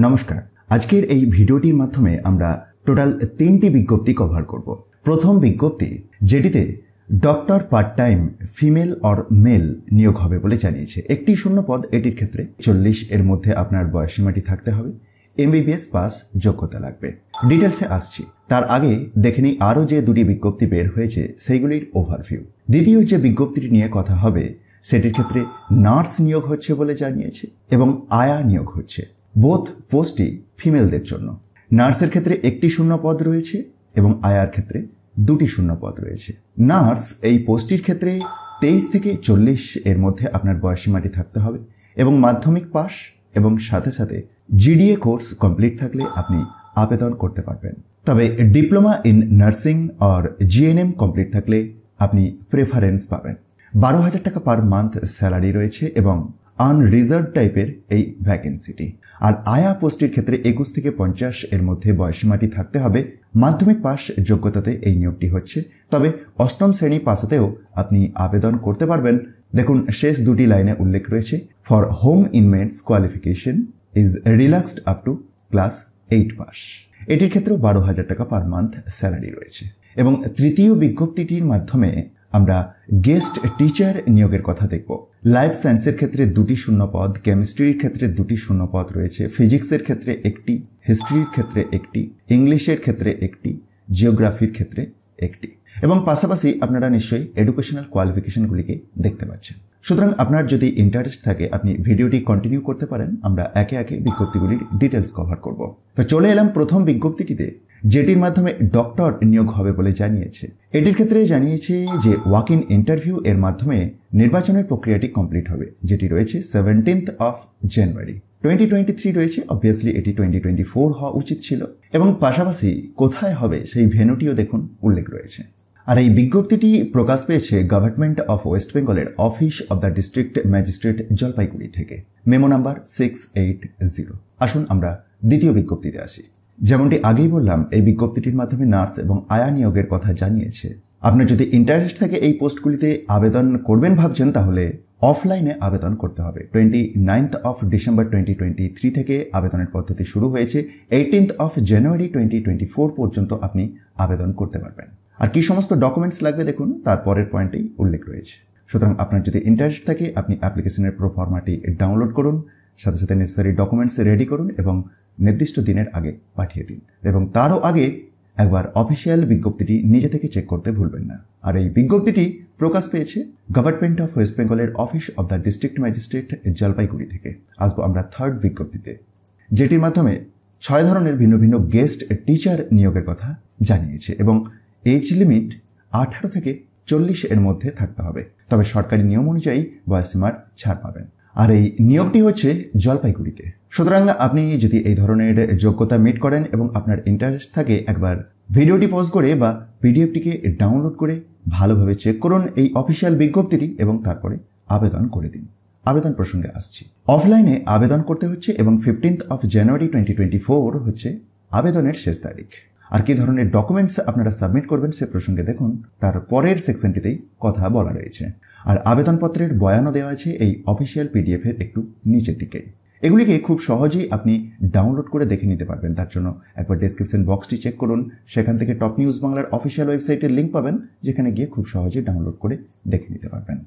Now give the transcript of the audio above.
নমস্কার। আজকের এই ভিডিওটির মাধ্যমে আমরা টোটাল 3টি বিজ্ঞপ্তি কভার করব। প্রথম বিজ্ঞপ্তি, যেটিতে doctor part time female or male নিয়োগ হবে বলে জানিয়েছে। একটি শূন্য পদ, এটির ক্ষেত্রে 40 এর মধ্যে আপনার বয়সসীমাটি থাকতে হবে, MBBS পাস যোগ্যতা লাগবে। ডিটেলসে আসছি, তার আগে দেখে নিই আরও যে দুটি বিজ্ঞপ্তি বের হয়েছে সেইগুলির ওভারভিউ। দ্বিতীয় যে বিজ্ঞপ্তিটি নিয়ে কথা হবে সেটির ক্ষেত্রে নার্স নিয়োগ হচ্ছে বলে জানিয়েছে এবং আয়া নিয়োগ হচ্ছে। বোথ পোস্টই ফিমেলদের জন্য। নার্সের ক্ষেত্রে একটি শূন্য পদ রয়েছে এবং আয়ার ক্ষেত্রে 2টি শূন্য পদ রয়েছে। নার্স এই পোস্টটির ক্ষেত্রে 23 থেকে 40 এর মধ্যে আপনার বয়সসীমাটি থাকতে হবে এবং মাধ্যমিক পাস এবং সাথে সাথে GDA কোর্স কমপ্লিট থাকলে আপনি আবেদন করতে পারবেন। তবে ডিপ্লোমা ইন নার্সিং আর GNM কমপ্লিট থাকলে আপনি প্রেফারেন্স পাবেন। 12,000 টাকা পার মান্থ স্যালারি রয়েছে এবং আনরিজার্ভ টাইপের এই ভ্যাকেন্সিটি। আর আয়া পোস্টের ক্ষেত্রে 21 থেকে 50 এর মধ্যে বয়সসীমাটি থাকতে হবে। মাধ্যমিক পাস যোগ্যতাতে এই নিয়োগটি হচ্ছে, তবে 8ম শ্রেণী পাসাতেও আপনি আবেদন করতে পারবেন। দেখুন, শেষ দুটি লাইনে উল্লেখ রয়েছে, for home inmates qualification is relaxed up to class 8 pass. এটির ক্ষেত্রেও 12,000 টাকা পার মান্থ স্যালারি রয়েছে। এবং তৃতীয় বিজ্ঞপ্তিটির মাধ্যমে আমরা গেস্ট টিচার নিয়োগের কথা দেখব। লাইফ সায়েন্সের ক্ষেত্রে 2টি শূন্য পদ, কেমিস্ট্রির ক্ষেত্রে 2টি শূন্য পদ রয়েছে, ফিজিক্সের ক্ষেত্রে 1টি, হিস্ট্রির ক্ষেত্রে 1টি, ইংলিশের ক্ষেত্রে 1টি, জিওগ্রাফির ক্ষেত্রে 1টি। এবং পাশাপাশি আপনারা নিশ্চয়ই এডুকেশনাল কোয়ালিফিকেশনগুলিকে দেখতে পাচ্ছেন। সুতরাং আপনার যদি ইন্টারেস্ট থাকে আপনি ভিডিওটি কন্টিনিউ করতে পারেন, আমরা একে একে বিজ্ঞপ্তিগুলির ডিটেলস কভার করব। তো চলে এলাম প্রথম বিজ্ঞপ্তিটিতে, যেটির মাধ্যমে ডক্টর নিয়োগ হবে বলে জানিয়েছে। এটির ক্ষেত্রে জানিয়েছে যে ওয়াক ইন ইন্টারভিউ এর মাধ্যমে নির্বাচনের প্রক্রিয়াটি কমপ্লিট হবে, যেটি রয়েছে 17th of January 2023 রয়েছে। অবভিয়াসলি এটি 2024 হওয়া উচিত ছিল। এবং পাশাপাশি কোথায় হবে সেই ভেন্যুটিও দেখুন উল্লেখ রয়েছে। আর এই বিজ্ঞপ্তিটি প্রকাশ পেয়েছে গভর্নমেন্ট অফ ওয়েস্ট বেঙ্গলের office of the district magistrate Jalpaiguri থেকে, মেমো নাম্বার 680। আসুন আমরা দ্বিতীয় বিজ্ঞপ্তিতে আসি। যেমনটি আগেই বললাম, এই বিজ্ঞপ্তিটির মাধ্যমে নার্স এবং আয়া নিয়োগের কথা জানিয়েছে। আপনার যদি ইন্টারেস্ট থাকে এই পোস্টগুলিতে আবেদন করবেন ভাবছেন, তাহলে অফলাইনে আবেদন করতে হবে। 29th of December 2023 থেকে আবেদনের পদ্ধতি শুরু হয়েছে। 18th of January 2024 পর্যন্ত আপনি আবেদন করতে পারবেন। আর কি সমস্ত ডকুমেন্টস লাগবে দেখুন, তার পরের পয়েন্টেই উল্লেখ রয়েছে। সুতরাং আপনার যদি ইন্টারেস্ট থাকে আপনি অ্যাপ্লিকেশনের প্রোফর্মাটি ডাউনলোড করুন, সাথে সাথে নেসেসারি ডকুমেন্টস রেডি করুন এবং নির্দিষ্ট দিনের আগে পাঠিয়ে দিন। এবং তারও আগে একবার অফিসিয়াল বিজ্ঞপ্তিটি নিজে থেকে চেক করতে ভুলবেন না। আর এই বিজ্ঞপ্তিটি প্রকাশ পেয়েছে গভর্নমেন্ট অফ ওয়েস্ট বেঙ্গলের office of the district magistrate Jalpaiguri থেকে। আসবো আমরা থার্ড বিজ্ঞপ্তিতে, যেটির মাধ্যমে 6 ধরনের ভিন্ন ভিন্ন গেস্ট টিচার নিয়োগের কথা জানিয়েছে এবং এজ লিমিট 18 থেকে 40 এর মধ্যে থাকতে হবে। তবে সরকারি নিয়ম অনুযায়ী বয়সসীমার ছাড় পাবেন। আর এই নিয়োগটি হচ্ছে জলপাইগুড়িতে। সুতরাং আপনি যদি এই ধরনের যোগ্যতা মিট করেন এবং আপনার ইন্টারেস্ট থাকে, একবার ভিডিওটি পজ করে বা পিডিএফটিকে ডাউনলোড করে ভালোভাবে চেক করুন এই অফিসিয়াল বিজ্ঞপ্তিটি এবং তারপরে আবেদন করে দিন। আবেদন প্রসঙ্গে আসছি। অফলাইনে আবেদন করতে হচ্ছে এবং 15th of January 2024 হচ্ছে আবেদনের শেষ তারিখ। আর কি ধরনের ডকুমেন্টস আপনারা সাবমিট করবেন সে প্রসঙ্গে দেখুন, তার পরের সেকশনটিতেই কথা বলা রয়েছে। আর আবেদনপত্রের বয়ানও দেওয়া আছে এই অফিসিয়াল PDF এর একটু নিচের দিকে। এগুলিকে খুব সহজেই আপনি ডাউনলোড করে দেখে নিতে পারবেন। তার জন্য একবার ডেসক্রিপশন বক্সটি চেক করুন, সেখান থেকে টপ নিউজ বাংলার অফিসিয়াল ওয়েবসাইটের লিঙ্ক পাবেন, যেখানে গিয়ে খুব সহজে ডাউনলোড করে দেখে নিতে পারবেন।